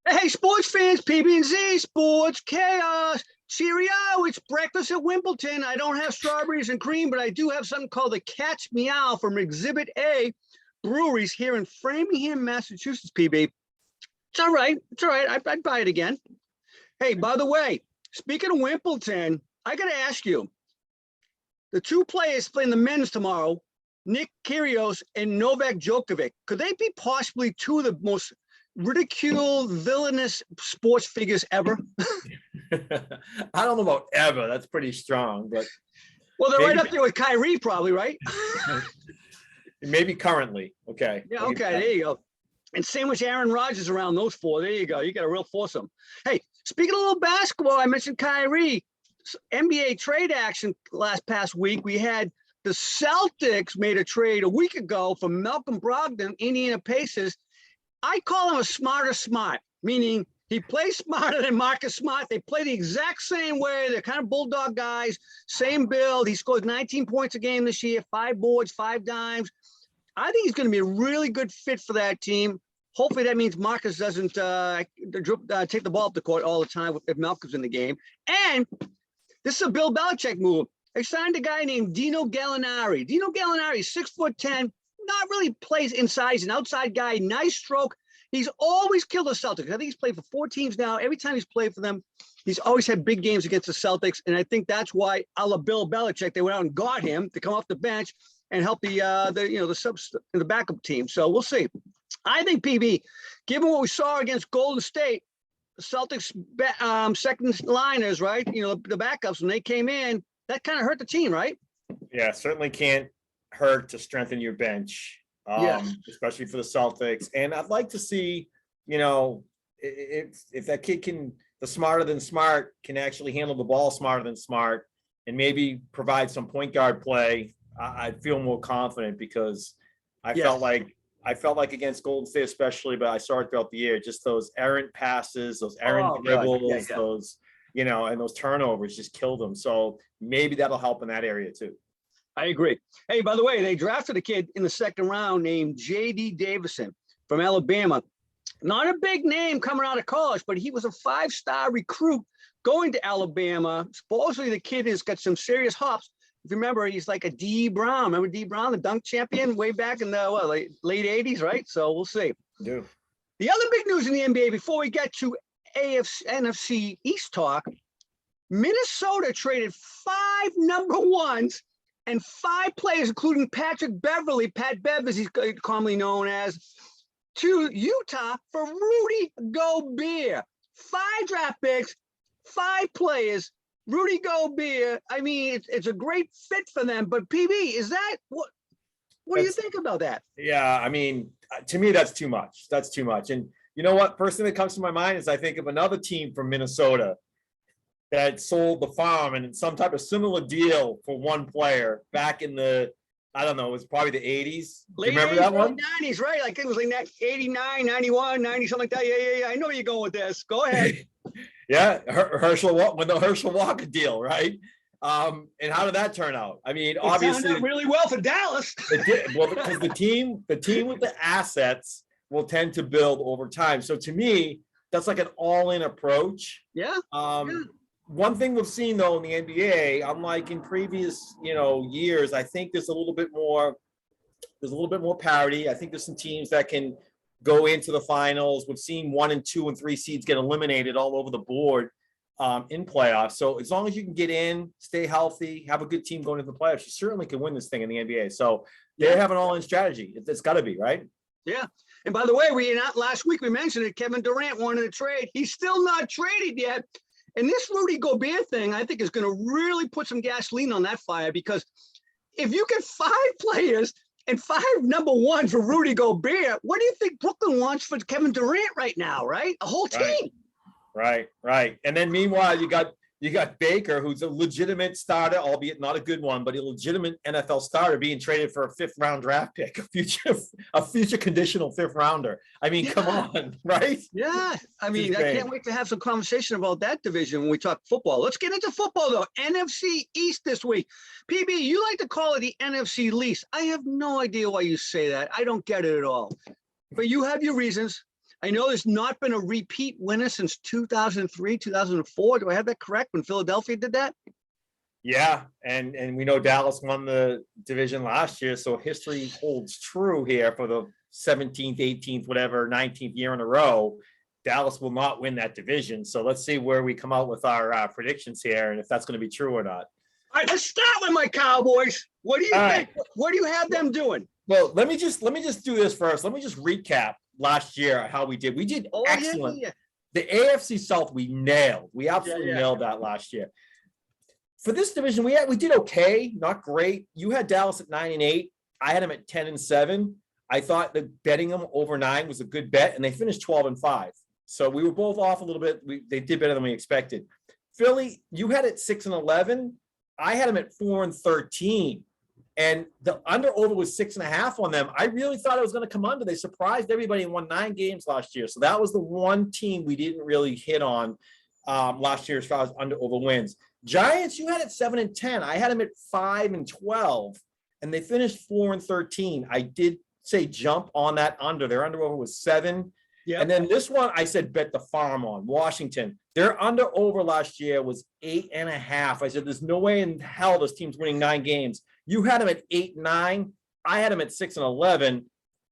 Hey, sports fans, PB&Z, sports chaos. Cheerio, it's breakfast at Wimbleton. I don't have strawberries and cream, but I do have something called the Cat's Meow from Exhibit A Breweries here in Framingham, Massachusetts, PB. It's all right. It's all right. I'd buy it again. Hey, by the way, speaking of Wimbledon, I got to ask you, the two players playing the men's tomorrow, Nick Kyrgios and Novak Djokovic, could they be possibly two of the most ridiculed, villainous sports figures ever? I don't know about ever. That's pretty strong, but Well, they're right maybe up there with Kyrie, probably, right? maybe currently. Okay. Yeah, Maybe okay, there you go. And sandwich Aaron Rodgers around those four. There you go. You got a real foursome. Hey, speaking of a little basketball, I mentioned Kyrie. NBA trade action past week. We had the Celtics made a trade a week ago for Malcolm Brogdon, Indiana Pacers. I call him a smarter smart, meaning he plays smarter than Marcus Smart. They play the exact same way. They're kind of bulldog guys, same build. He scored 19 points a game this year, 5 boards, 5 dimes. I think he's going to be a really good fit for that team. Hopefully that means Marcus doesn't take the ball up the court all the time if Malcolm's in the game. And this is a Bill Belichick move. They signed a guy named Dino Gallinari. Dino Gallinari is 6'10", not really plays inside. He's an outside guy, nice stroke. He's always killed the Celtics. I think he's played for 4 teams now. Every time he's played for them, he's always had big games against the Celtics. And I think that's why, a la Bill Belichick, they went out and got him to come off the bench and help the subs in the backup team. So we'll see. I think, PB, given what we saw against Golden State, the Celtics second liners, right? The backups, when they came in, that kind of hurt the team, right? Yeah, certainly can't hurt to strengthen your bench, especially for the Celtics. And I'd like to see, if that kid the smarter than smart can actually handle the ball smarter than smart and maybe provide some point guard play, I'd feel more confident because I felt like against Golden State especially, but I saw it throughout the year, just those errant passes, those errant dribbles, those, and those turnovers just killed them. So maybe that'll help in that area too. I agree. Hey, by the way, they drafted a kid in the second round named J.D. Davison from Alabama. Not a big name coming out of college, but he was a 5-star recruit going to Alabama. Supposedly the kid has got some serious hops. If you remember, he's like a D. Brown. Remember D. Brown, the dunk champion way back in the late 80s, right? So we'll see. Yeah. The other big news in the NBA before we get to NFC East talk, Minnesota traded 5 number ones and 5 players, including Patrick Beverly, Pat Bev, as he's commonly known as, to Utah for Rudy Gobert. 5 draft picks, 5 players. Rudy Gobert, I mean, it's a great fit for them. But PB, is that what do you think about that? Yeah, I mean, to me, that's too much. That's too much. And you know what? First thing that comes to my mind is I think of another team from Minnesota that sold the farm and some type of similar deal for one player back in the, I don't know, it was probably the 80s. Late Do you remember 80s, that one? 90s, right? Like it was like 89, 91, 90, something like that. Yeah. I know where you're going with this. Go ahead. Yeah, Herschel Walker deal, right? And how did that turn out? I mean, obviously, turned out really well for Dallas. It did. Well, because the team with the assets will tend to build over time. So to me, that's like an all-in approach. Yeah. One thing we've seen though in the NBA, unlike in previous, years, I think there's a little bit more parity. I think there's some teams that can go into the finals. We've seen 1 and 2 and 3 seeds get eliminated all over the board in playoffs. So as long as you can get in, stay healthy, have a good team going into the playoffs, you certainly can win this thing in the NBA. So they have an all-in strategy. It's got to be, right? Yeah. And by the way, last week we mentioned it, Kevin Durant wanted to trade. He's still not traded yet. And this Rudy Gobert thing, I think, is going to really put some gasoline on that fire, because if you get 5 players and 5 number ones for Rudy Gobert, what do you think Brooklyn wants for Kevin Durant right now, right? A whole team. Right. And then meanwhile, you got Baker, who's a legitimate starter, albeit not a good one, but a legitimate NFL starter being traded for a 5th-round draft pick, a future conditional 5th rounder. I mean, come on, right? Yeah. I mean, I can't wait to have some conversation about that division when we talk football. Let's get into football, though. NFC East this week. PB, you like to call it the NFC Least. I have no idea why you say that. I don't get it at all. But you have your reasons. I know there's not been a repeat winner since 2003, 2004. Do I have that correct when Philadelphia did that? Yeah, and we know Dallas won the division last year, so history holds true here for the 17th, 18th, whatever, 19th year in a row. Dallas will not win that division. So let's see where we come out with our predictions here and if that's going to be true or not. All right, let's start with my Cowboys. What do you All think? What do you have them doing? Well, let me just do this first. Let me just recap last year how we did. We did excellent. Yeah. The AFC South we nailed. We absolutely nailed that last year. For this division, we did okay, not great. You had Dallas at 9-8. I had them at 10-7. I thought that betting them over 9 was a good bet, and they finished 12-5. So we were both off a little bit. They did better than we expected. Philly, you had it 6-11. I had them at 4-13. And the under over was 6.5 on them. I really thought it was going to come under. They surprised everybody and won 9 games last year. So that was the one team we didn't really hit on last year as far as under over wins. Giants, you had it 7-10. I had them at 5-12, and they finished 4-13. I did say jump on that under. Their under over was 7. Yeah. And then this one, I said bet the farm on Washington. Their under over last year was 8.5. I said there's no way in hell this team's winning 9 games. You had them at 8-9. I had them at 6-11,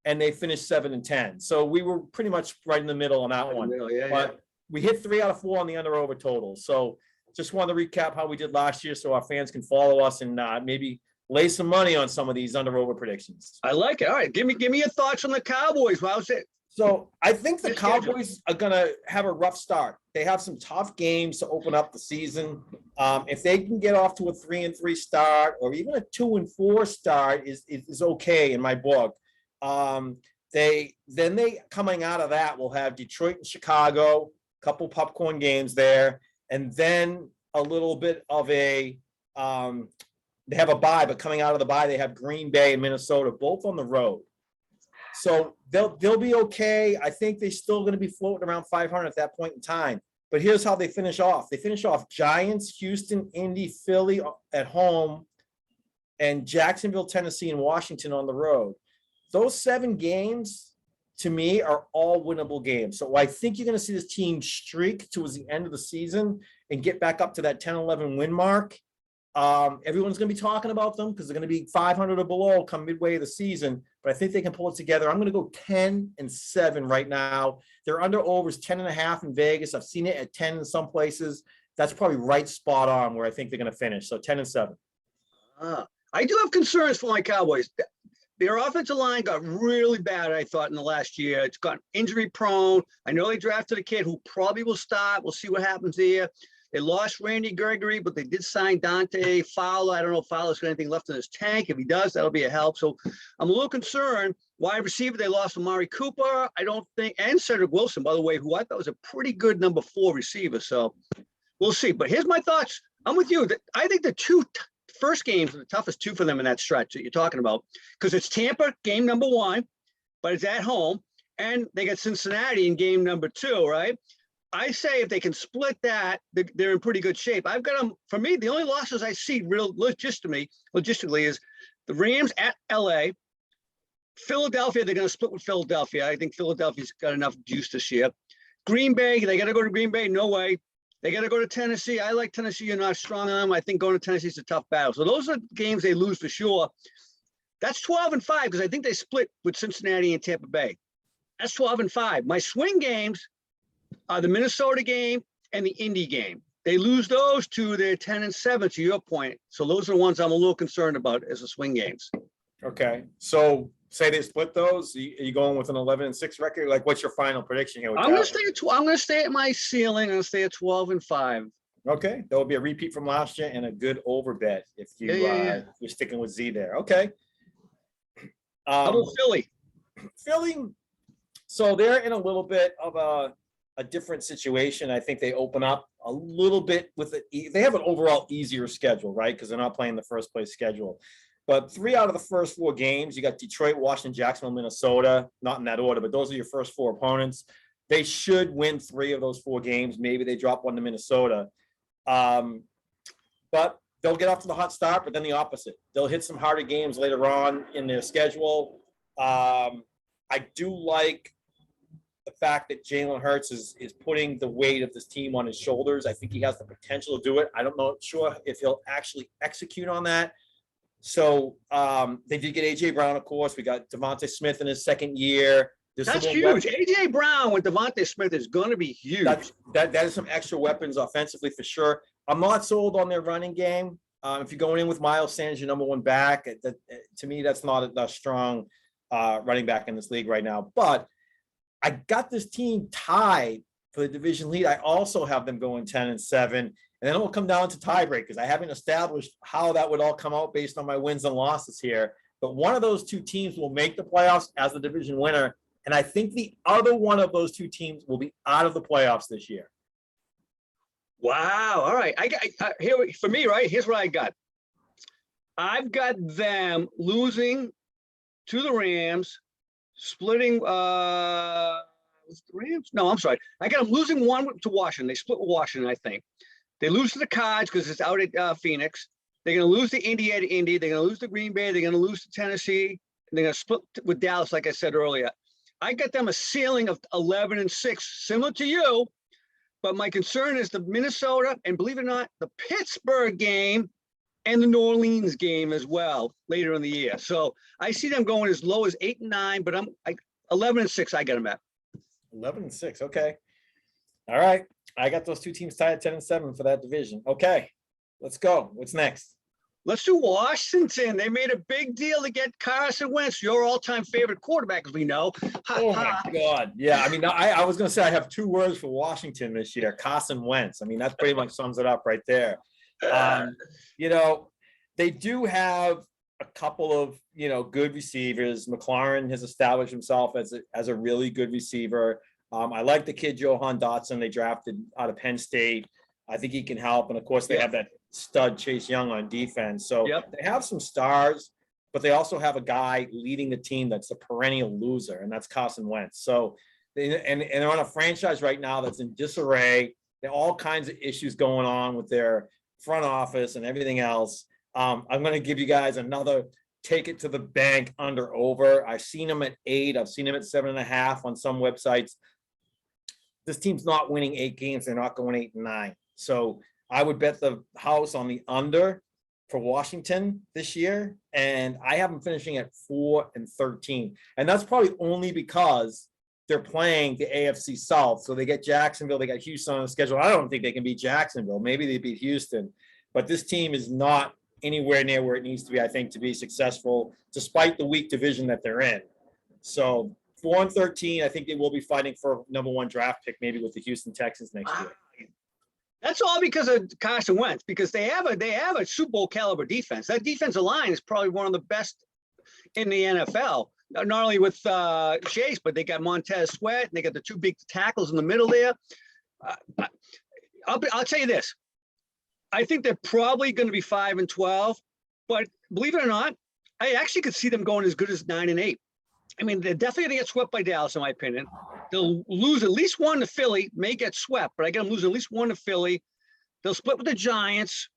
and they finished 7-10. So we were pretty much right in the middle on that one. But we hit 3 out of 4 on the under over total. So just wanted to recap how we did last year so our fans can follow us and maybe lay some money on some of these under over predictions. I like it. All right. Give me your thoughts on the Cowboys. How's it? So I think the Cowboys are going to have a rough start. They have some tough games to open up the season. If they can get off to a 3-3 start or even a 2-4 start is okay in my book. They coming out of that will have Detroit and Chicago, a couple popcorn games there, and then a little bit of a they have a bye, but coming out of the bye, they have Green Bay and Minnesota, both on the road. So they'll be okay. I think they're still going to be floating around 500 at that point in time. But here's how they finish off. They finish off Giants, Houston, Indy, Philly at home, and Jacksonville, Tennessee, and Washington on the road. Those 7 games, to me, are all winnable games. So I think you're going to see this team streak towards the end of the season and get back up to that 10-11 win mark. Everyone's going to be talking about them because they're going to be 500 or below come midway of the season, but I think they can pull it together. I'm going to go 10-7 right now. Their under over is 10.5 in Vegas. I've seen it at 10 in some places. That's probably right spot on where I think they're going to finish. So 10-7. I do have concerns for my Cowboys. Their offensive line got really bad, I thought, in the last year. It's gotten injury prone. I know they drafted a kid who probably will start. We'll see what happens there. They lost Randy Gregory, but they did sign Dante Fowler. I don't know if Fowler's got anything left in his tank. If he does, that'll be a help. So I'm a little concerned. Wide receiver, they lost Amari Cooper. I don't think, and Cedric Wilson, by the way, who I thought was a pretty good number 4 receiver. So we'll see. But here's my thoughts. I'm with you. I think the 2 first games are the toughest 2 for them in that stretch that you're talking about, because it's Tampa, game number 1, but it's at home, and they got Cincinnati in game number 2, right? I say if they can split that, they're in pretty good shape. I've got them, for me, the only losses I see real logistically is the Rams at LA, Philadelphia, they're going to split with Philadelphia. I think Philadelphia's got enough juice this year. Green Bay, they got to go to Green Bay, no way. They got to go to Tennessee. I like Tennessee. You're not strong on them. I think going to Tennessee is a tough battle. So those are games they lose for sure. That's 12-5 because I think they split with Cincinnati and Tampa Bay. That's 12-5. My swing games are the Minnesota game and the Indy game. They lose those 2, they're 10-7 to your point. So those are the ones I'm a little concerned about as the swing games. Okay. So say they split those, are you going with an 11-6 record? Like, what's your final prediction here? I'm going to stay at my ceiling. I'm going to stay at 12-5. Okay. That would be a repeat from last year and a good over bet if you're sticking with Z there. Okay. How about Philly? Philly. So they're in a little bit of a different situation. I think they open up a little bit with it. They have an overall easier schedule, right? Because they're not playing the first place schedule. But 3 out of the first 4 games, you got Detroit, Washington, Jacksonville, Minnesota, not in that order, but those are your first 4 opponents. They should win 3 of those 4 games. Maybe they drop 1 to Minnesota. But they'll get off to the hot start, but then the opposite. They'll hit some harder games later on in their schedule. I do like the fact that Jalen Hurts is putting the weight of this team on his shoulders. I think he has the potential to do it. I don't know, sure if he'll actually execute on that. So they did get AJ Brown, of course. We got Devontae Smith in his second year. That's huge. AJ Brown with Devontae Smith is going to be huge. That is some extra weapons offensively for sure. I'm not sold on their running game. If you're going in with Miles Sanders, your number one back, to me, that's not a strong running back in this league right now. But I got this team tied for the division lead. I also have them going 10-7, and then it will come down to tiebreakers. I haven't established how that would all come out based on my wins and losses here. But one of those two teams will make the playoffs as the division winner, and I think the other one of those two teams will be out of the playoffs this year. Wow. All right. I got here for me, right? Here's what I got. I've got them losing to the Rams, splitting the Rams. No, I'm sorry. I got them losing one to Washington. They split with Washington, I think. They lose to the Cards because it's out at Phoenix. They're going to lose to Indy at Indy. They're going to lose to Green Bay. They're going to lose to Tennessee. And they're going to split with Dallas, like I said earlier. I got them a ceiling of 11-6, similar to you. But my concern is the Minnesota, and believe it or not, the Pittsburgh game and the New Orleans game as well later in the year. So I see them going as low as 8-9, but I'm 11-6. I got them at 11-6. Okay. All right. I got those two teams tied at 10-7 for that division. Okay. Let's go. What's next? Let's do Washington. They made a big deal to get Carson Wentz, your all-time favorite quarterback, as we know. Oh, my God. Yeah, I mean, I was going to say I have two words for Washington this year, Carson Wentz. I mean, that pretty much sums it up right there. You know, they do have a couple of, good receivers. McLaurin has established himself as a really good receiver. I like the kid Johan Dotson they drafted out of Penn State. I think he can help. And, of course, they have that stud Chase Young on defense. So they have some stars, but they also have a guy leading the team that's a perennial loser, and that's Carson Wentz. So they're on a franchise right now that's in disarray. There are all kinds of issues going on with their front office and everything else. I'm going to give you guys another take it to the bank under over. I've seen them at 8. I've seen them at 7.5 on some websites. This team's not winning 8 games. They're not going 8-9. So I would bet the house on the under for Washington this year. And I have them finishing at 4-13. And that's probably only because they're playing the AFC South. So they get Jacksonville, they got Houston on the schedule. I don't think they can beat Jacksonville. Maybe they beat Houston. But this team is not anywhere near where it needs to be, I think, to be successful, despite the weak division that they're in. So 4-13, I think they will be fighting for a number 1 draft pick, maybe with the Houston Texans next year. That's all because of Carson Wentz, because they have a Super Bowl caliber defense. That defensive line is probably one of the best in the NFL. Not only with Chase, but they got Montez Sweat, and they got the 2 big tackles in the middle there. I'll tell you this. I think they're probably going to be 5-12, but believe it or not, I actually could see them going as good as 9-8. I mean, they're definitely going to get swept by Dallas, in my opinion. They'll lose at least 1 to Philly, may get swept, but I got them losing at least 1 to Philly. They'll split with the Giants.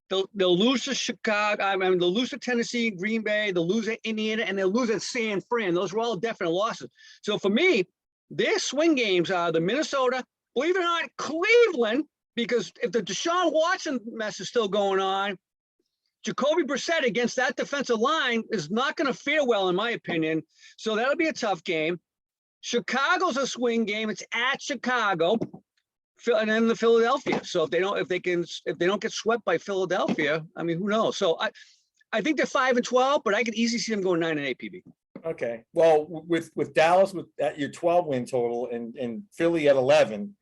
They'll lose to Chicago. I mean, they'll lose to Tennessee, Green Bay. They'll lose at Indiana, and they'll lose at San Fran. Those are all definite losses. So for me, their swing games are the Minnesota, believe it or not, Cleveland, because if the Deshaun Watson mess is still going on, Jacoby Brissett against that defensive line is not going to fare well, in my opinion. So that'll be a tough game. Chicago's a swing game. It's at Chicago, and then the Philadelphia. So if they don't get swept by Philadelphia, I mean, who knows? So I think they're 5-12, but I could easily see them going 9-8 PB. Okay. Well, with Dallas at your 12 win total and Philly at 11.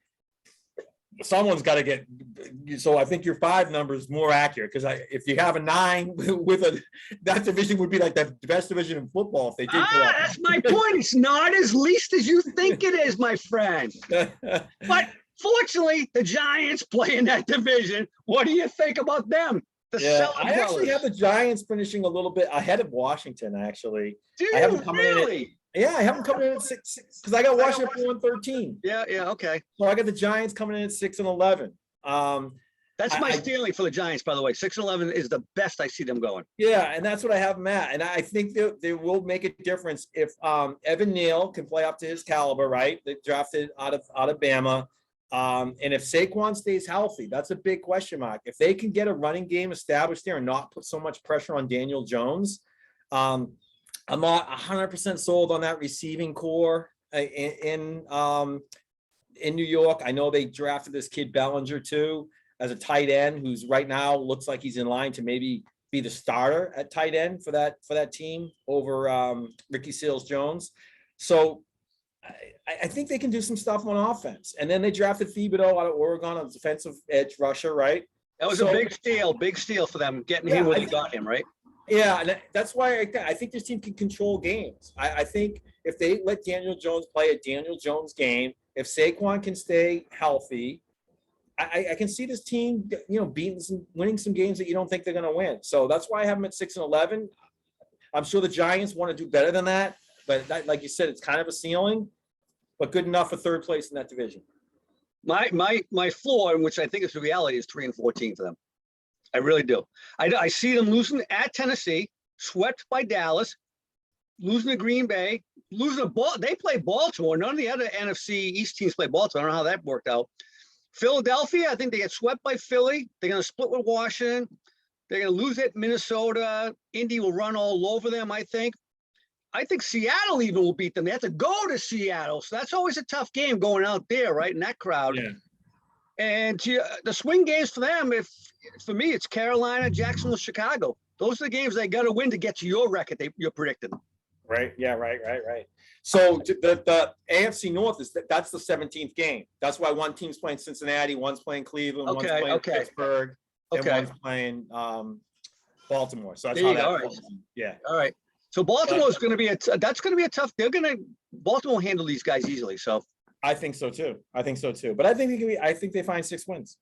Someone's got to get, so I think your 5 number is more accurate, because if you have a 9 with that division would be like the best division in football if they did. That's my point. It's not as least as you think it is, my friend. But fortunately, the Giants play in that division. What do you think about them? I actually have the Giants finishing a little bit ahead of Washington, actually. Do I you have them coming really? I have them coming in at 6 because I got Washington at 4-13. Yeah, okay. So I got the Giants coming in at 6-11. That's my stealing for the Giants, by the way. 6-11 is the best I see them going. Yeah, and that's what I have them at. And I think they will make a difference if Evan Neal can play up to his caliber, right? They drafted out of Bama. And if Saquon stays healthy, that's a big question mark. If they can get a running game established there and not put so much pressure on Daniel Jones, I'm not 100% sold on that receiving core in New York. I know they drafted this kid Bellinger too as a tight end, who's right now looks like he's in line to maybe be the starter at tight end for that team over Ricky Seals-Jones. So I think they can do some stuff on offense. And then they drafted Thibodeau out of Oregon, a defensive edge rusher, right? That was a big steal for them, getting him where they got him, right? Yeah, and that's why I think this team can control games. I think if they let Daniel Jones play a Daniel Jones game, if Saquon can stay healthy, I can see this team, winning some games that you don't think they're going to win. So that's why I have them at 6-11. I'm sure the Giants want to do better than that, but that, like you said, it's kind of a ceiling, but good enough for third place in that division. My floor, which I think is the reality, is 3-14 for them. I really do. I see them losing at Tennessee, swept by Dallas, losing to Green Bay, losing a ball. They play Baltimore. None of the other NFC East teams play Baltimore. I don't know how that worked out. Philadelphia, I think they get swept by Philly. They're going to split with Washington. They're going to lose at Minnesota. Indy will run all over them, I think. I think Seattle even will beat them. They have to go to Seattle. So that's always a tough game going out there, right, in that crowd. Yeah. And the swing games for them, for me, it's Carolina, Jacksonville, Chicago. Those are the games they got to win to get to your record you're predicting. Right. Yeah. Right. So the AFC North that's the 17th game. That's why one team's playing Cincinnati, one's playing Cleveland, one's playing Pittsburgh, and one's playing Baltimore. So that's how that works. Yeah. All right. So Baltimore is going to be that's going to be a tough. Baltimore will handle these guys easily. So I think so too. But I think they find 6 wins.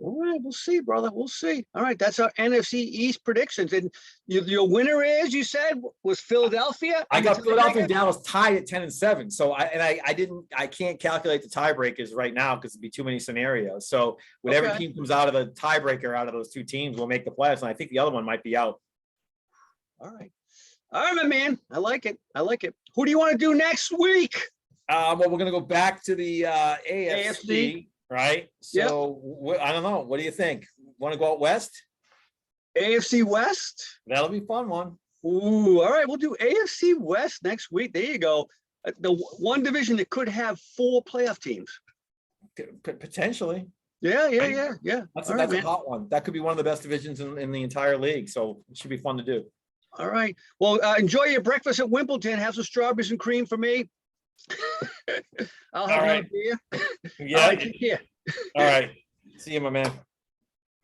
All right, we'll see, brother. We'll see. All right, that's our NFC East predictions. And your winner is, you said, was Philadelphia. I got Philadelphia and Dallas tied at 10-7. So I can't calculate the tiebreakers right now because it'd be too many scenarios. So whatever team comes out of the tiebreaker out of those two teams will make the playoffs. And I think the other one might be out. All right, my man. I like it. Who do you want to do next week? Well, we're gonna go back to the AFC. Right. So I don't know. What do you think? Want to go out west? AFC West? That'll be a fun one. Ooh, all right. We'll do AFC West next week. There you go. The one division that could have 4 playoff teams. Potentially. Yeah. That's a hot one. That could be one of the best divisions in the entire league. So it should be fun to do. All right. Well, enjoy your breakfast at Wimbleton. Have some strawberries and cream for me. I'll have a beer. Yeah. All right, take care. All right. See you, my man.